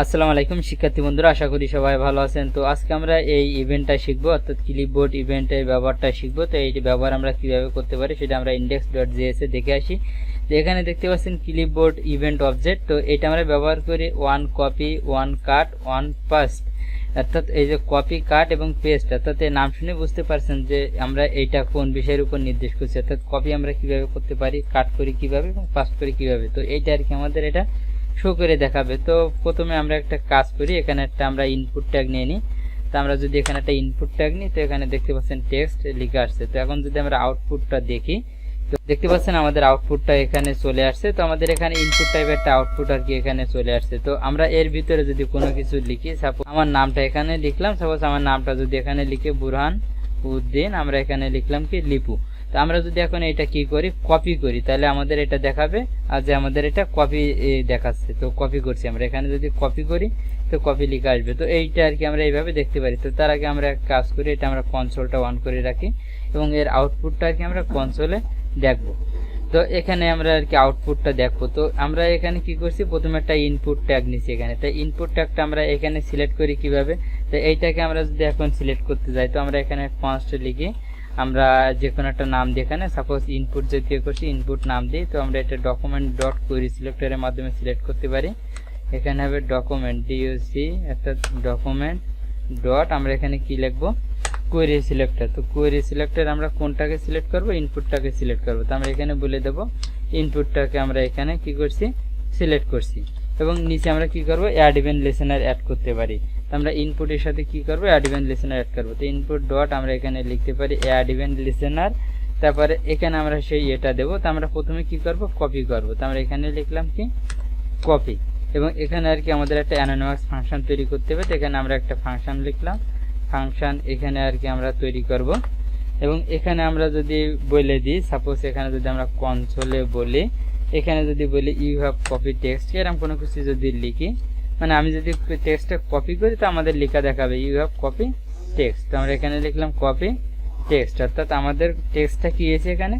আসসালামু আলাইকুম শিক্ষার্থী বন্ধুরা, আশা করি সবাই ভালো আছেন। তো আজকে আমরা এই ইভেন্টটা শিখবো, অর্থাৎ ক্লিপবোর্ড ইভেন্টের ব্যবহারটা শিখবো। তো এই ব্যবহার আমরা কিভাবে করতে পারি সেটা আমরা index.js এ দেখে আসি। তো এখানে দেখতে পাচ্ছেন ক্লিপবোর্ড ইভেন্ট অবজেক্ট। তো এটা আমরা ব্যবহার করি one copy, one cut, one paste, অর্থাৎ এই যে কপি, কাট এবং পেস্ট, অর্থাৎ এই নাম শুনে বুঝতে পারছেন যে আমরা এইটা কোন বিষয়ের উপর নির্দেশ করছি। অর্থাৎ কপি আমরা কিভাবে করতে পারি, কাট করি কিভাবে এবং পেস্ট করি কিভাবে। তো এইটা আর কি আমাদের এটা শো করে দেখাবে। তো প্রথমে আমরা একটা কাজ করি, এখানে একটা আমরা ইনপুট ট্যাগ নিয়ে নিই। তো আমরা যদি এখানে একটা ইনপুট ট্যাগ নিই, তো এখানে দেখতে পাচ্ছেন টেক্সট লেখা আসছে। তো এখন যদি আমরা আউটপুটটা দেখি, তো দেখতে পাচ্ছেন আমাদের আউটপুটটা এখানে চলে আসছে। তো আমাদের এখানে ইনপুট টাইপের একটা আউটপুট আর কি এখানে চলে আসছে। তো আমরা এর ভিতরে যদি কোনো কিছু লিখি, সাপোজ আমার নামটা এখানে লিখলাম, সাপোজ আমার নামটা যদি এখানে লিখে বুরহান উদ্দিন, আমরা এখানে লিখলাম কি লিপু। তো আমরা যদি এখন এটা কি করি, কপি করি, তাহলে আমাদের এটা দেখাবে আর যে আমাদের এটা কপি দেখাচ্ছে। তো কপি করছি আমরা, এখানে যদি কপি করি তো কপি লিখে আসবে। তো এইটা আর কি আমরা এইভাবে দেখতে পারি। তো তার আগে আমরা এক কাজ করি, এটা আমরা কনসোলটা অন করে রাখি এবং এর আউটপুটটা আর কি আমরা কনসোলে দেখবো। তো এখানে আমরা আর কি আউটপুটটা দেখবো। তো আমরা এখানে কি করছি, প্রথমে একটা ইনপুট ট্যাগ নিছি এখানে। তো ইনপুট ট্যাগটা আমরা এখানে সিলেক্ট করি কিভাবে, তো এইটাকে আমরা যদি এখন সিলেক্ট করতে যাই, তো আমরা এখানে কনস্ট লিখি, আমরা যে কোনো একটা নাম দিয়ে এখানে সাপোজ ইনপুট জাতীয় করছি, ইনপুট নাম দিই। তো আমরা এটা ডকুমেন্ট ডট কোয়েরি সিলেক্টরের মাধ্যমে সিলেক্ট করতে পারি। এখানে হবে ডকুমেন্ট ডিওসি, একটা ডকুমেন্ট ডট, আমরা এখানে কি লিখবো, কোয়েরি সিলেক্টর। তো কোয়েরি সিলেক্টর আমরা কোনটাকে সিলেক্ট করব, ইনপুটটাকে সিলেক্ট করব। তো আমরা এখানে বলে দেব ইনপুটটাকে আমরা এখানে কি করছি, সিলেক্ট করছি। এবং নিচে আমরা কি করব, অ্যাড ইভেন্ট লিসেনার অ্যাড করতে পারি। তো আমরা ইনপুটের সাথে কি করব, অ্যাড ইভেন্ট লিসেনার অ্যাড করব। তো ইনপুট ডট আমরা এখানে লিখতে পারি অ্যাড ইভেন্ট লিসেনার, তারপরে এখানে আমরা সেই এটা দেব। তো আমরা প্রথমে কি করব, কপি করব। তো আমরা এখানে লিখলাম কি কপি, এবং এখানে আর কি আমাদের একটা অ্যানোনিমাস ফাংশন তৈরি করতে হবে। তো এখানে আমরা একটা ফাংশন লিখলাম, ফাংশন এখানে আর কি আমরা তৈরি করব। এবং এখানে আমরা যদি বলে দিই, সাপোজ এখানে যদি আমরা কনসোলে বলি, এখানে যদি বলি ইউ হ্যাভ কপি টেক্সট, এরকম কোনো কিছু যদি লিখি, মানে আমি যদি টেক্সটটা কপি করি তো আমাদের লেখা দেখাবে ইউ হ্যাভ কপি টেক্সট। তো আমরা এখানে লিখলাম কপি টেক্সট, অর্থাৎ আমাদের টেক্সটটা কি হয়েছে, এখানে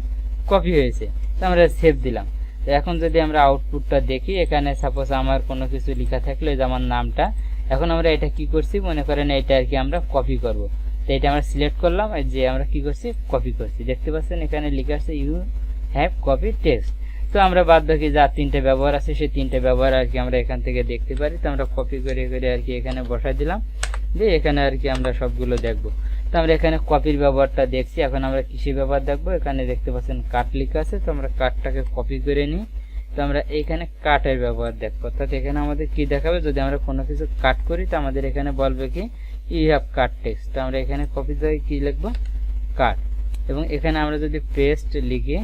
কপি হয়েছে। তো আমরা সেভ দিলাম। তো এখন যদি আমরা আউটপুটটা দেখি, এখানে সাপোজ আমার কোনো কিছু লেখা থাকলো, যে আমার নামটা, এখন আমরা এটা কি করছি, মনে করেন এটা আর কি আমরা কপি করব। তো এটা আমরা সিলেক্ট করলাম, যে আমরা কি করছি, কপি করছি। দেখতে পাচ্ছেন এখানে লেখা আছে ইউ হ্যাভ কপি টেক্সট। তো আমরা বাদ বাকি যা তিনটে ব্যবহার আছে সেই তিনটে ব্যবহার আর কি আমরা এখান থেকে দেখতে পারি। তো আমরা কপি করে করে আর কি এখানে বসাই দিলাম, দিয়ে এখানে আর কি আমরা সবগুলো দেখব। তো আমরা এখানে কপির ব্যবহারটা দেখছি, এখন আমরা কৃষি ব্যবহার দেখবো। এখানে দেখতে পাচ্ছেন কাট লেখা আছে, তো আমরা কাটটাকে কপি করে নিই। তো আমরা এইখানে কাটের ব্যবহার দেখবো, অর্থাৎ এখানে আমাদের কি দেখাবে, যদি আমরা কোনো কিছু কাট করি তো আমাদের এখানে বলবে কি ইউ হ্যাভ কাট টেক্সট। তো আমরা এখানে কপি দিয়ে কি লিখবো, কাট। এবং এখানে আমরা যদি পেস্ট লিখি,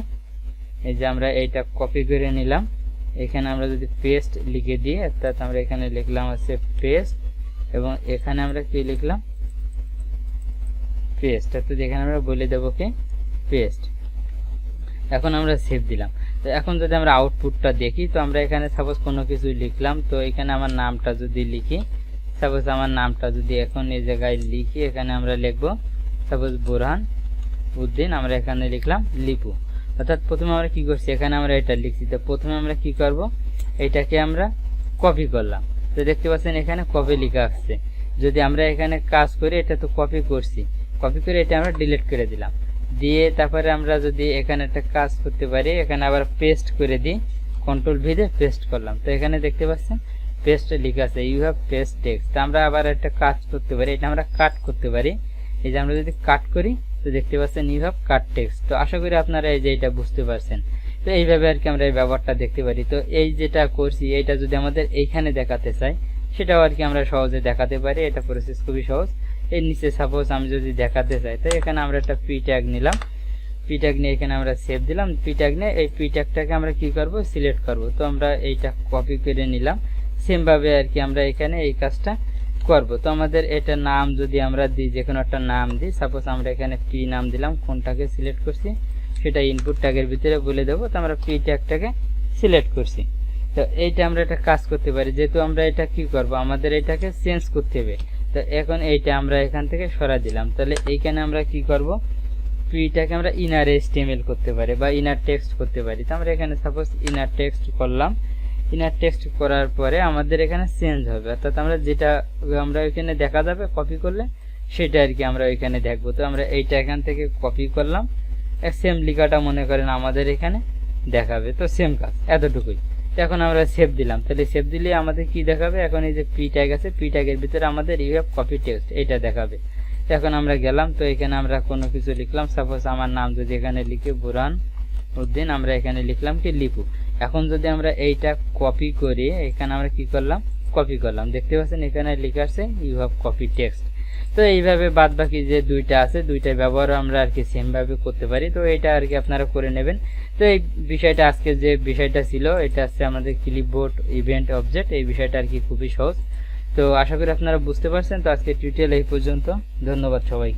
এই যে আমরা এইটা কপি করে নিলাম, এখানে আমরা যদি পেস্ট লিখে দিই, অর্থাৎ আমরা এখানে লিখলাম হচ্ছে পেস্ট, এবং এখানে আমরা কি লিখলাম, পেস্ট, অর্থাৎ এখানে আমরা বলে দেবো কি পেস্ট। এখন আমরা সেভ দিলাম। তো এখন যদি আমরা আউটপুটটা দেখি, তো আমরা এখানে সাপোজ কোনো কিছু লিখলাম, তো এখানে আমার নামটা যদি লিখি, সাপোজ আমার নামটা যদি এখন এই জায়গায় লিখি, এখানে আমরা লিখবো সাপোজ বুরহান উদ্দিন, আমরা এখানে লিখলাম লিপু। অর্থাৎ প্রথমে আমরা কি করছি, এখানে আমরা এটা লিখছি। তো প্রথমে আমরা কি করব, এটাকে আমরা কপি করলাম। তো দেখতে পাচ্ছেন এখানে কপি লেখা আসছে। যদি আমরা এখানে কাজ করি, এটা তো কপি করছি, কপি করে এটা আমরা ডিলিট করে দিলাম, দিয়ে তারপরে আমরা যদি এখানে একটা কাজ করতে পারি, এখানে আবার পেস্ট করে দিই, কন্ট্রোল ভি দিয়ে পেস্ট করলাম। তো এখানে দেখতে পাচ্ছেন পেস্ট লেখা আছে ইউ হ্যাভ পেস্ট টেক্সট। তো আমরা আবার একটা কাজ করতে পারি, এটা আমরা কাট করতে পারি। এই যে আমরা যদি কাট করি, তো দেখতে পাচ্ছেন ইউ হ্যাভ কাট টেক্সট। তো আশা করি আপনারা এই যে এটা বুঝতে পারছেন। তো এইভাবে আর কি আমরা এই ব্যবহারটা দেখতে পারি। তো এই যেটা করছি, এইটা যদি আমাদের এইখানে দেখাতে চাই, সেটাও আর কি আমরা সহজে দেখাতে পারি। এটা প্রসেস খুবই সহজ। এর নিচে সাপোজ আমি যদি দেখাতে চাই, তো এখানে আমরা একটা পি ট্যাগ নিলাম, পি ট্যাগ নিয়ে এখানে আমরা সেভ দিলাম। পি ট্যাগ নিয়ে এই পি ট্যাগটাকে আমরা কি করব, সিলেক্ট করব। তো আমরা এইটা কপি করে নিলাম, সেমভাবে আর কি আমরা এখানে এই কাজটা করব। তো আমাদের এটা নাম যদি আমরা দিই, যে কোনো একটা নাম দিই, সাপোজ আমরা এখানে পি নাম দিলাম, কোনটাকে সিলেক্ট করছি সেটা ইনপুট ট্যাগের ভিতরে বলে দেবো। তো আমরা পি ট্যাগটাকে সিলেক্ট করছি। তো এইটা আমরা একটা কাজ করতে পারি, যেহেতু আমরা এটা কি করব, আমাদের এটাকে চেঞ্জ করতে হবে। তো এখন এইটা আমরা এখান থেকে সরা দিলাম, তাহলে এইখানে আমরা কি করব, পিটাকে আমরা ইনার HTML করতে পারি বা ইনার টেক্সট করতে পারি। তো আমরা এখানে সাপোজ ইনার টেক্সট করলাম, ইনার টেক্সট করার পরে আমাদের এখানে চেঞ্জ হবে, অর্থাৎ আমরা যেটা আমরা ওইখানে দেখা যাবে কপি করলে সেটা আর কি আমরা ওইখানে দেখবো। তো আমরা এইটা এখান থেকে কপি করলাম, সেম লেখাটা মনে করেন আমাদের এখানে দেখাবে। তো সেম কাজ, এতটুকুই। এখন আমরা সেভ দিলাম, তাহলে সেভ দিলে আমাদের কি দেখাবে, এখন এই যে পি ট্যাগ আছে, পি ট্যাগের ভিতরে আমাদের ইউ হ্যাভ কপি টেক্সট এটা দেখাবে। এখন আমরা গেলাম, তো এখানে আমরা কোনো কিছু লিখলাম, সাপোজ আমার নাম যদি এখানে লিখি বুরহান উদ্দিন, আমরা এখানে লিখলাম কি লিপু। এখন যদি আমরা এইটা কপি করি, এখানে আমরা কি করলাম, কপি করলাম, দেখতে পাচ্ছেন এখানে লেখা আছে ইউ হ্যাভ কপি টেক্সট। তো এইভাবে বাদ বাকি যে দুইটা আছে, দুইটা ব্যবহার আমরা আর কি সেম ভাবে করতে পারি। তো এটা আর কি আপনারা করে নেবেন। তো এই বিষয়টা আজকে যে বিষয়টা ছিল, এটা হচ্ছে আমাদের ক্লিপবোর্ড ইভেন্ট অবজেক্ট, এই বিষয়টা আর কি খুবই সহজ। তো আশা করি আপনারা বুঝতে পারছেন। তো আজকে টিউটোরিয়াল এই পর্যন্ত, ধন্যবাদ সবাইকে।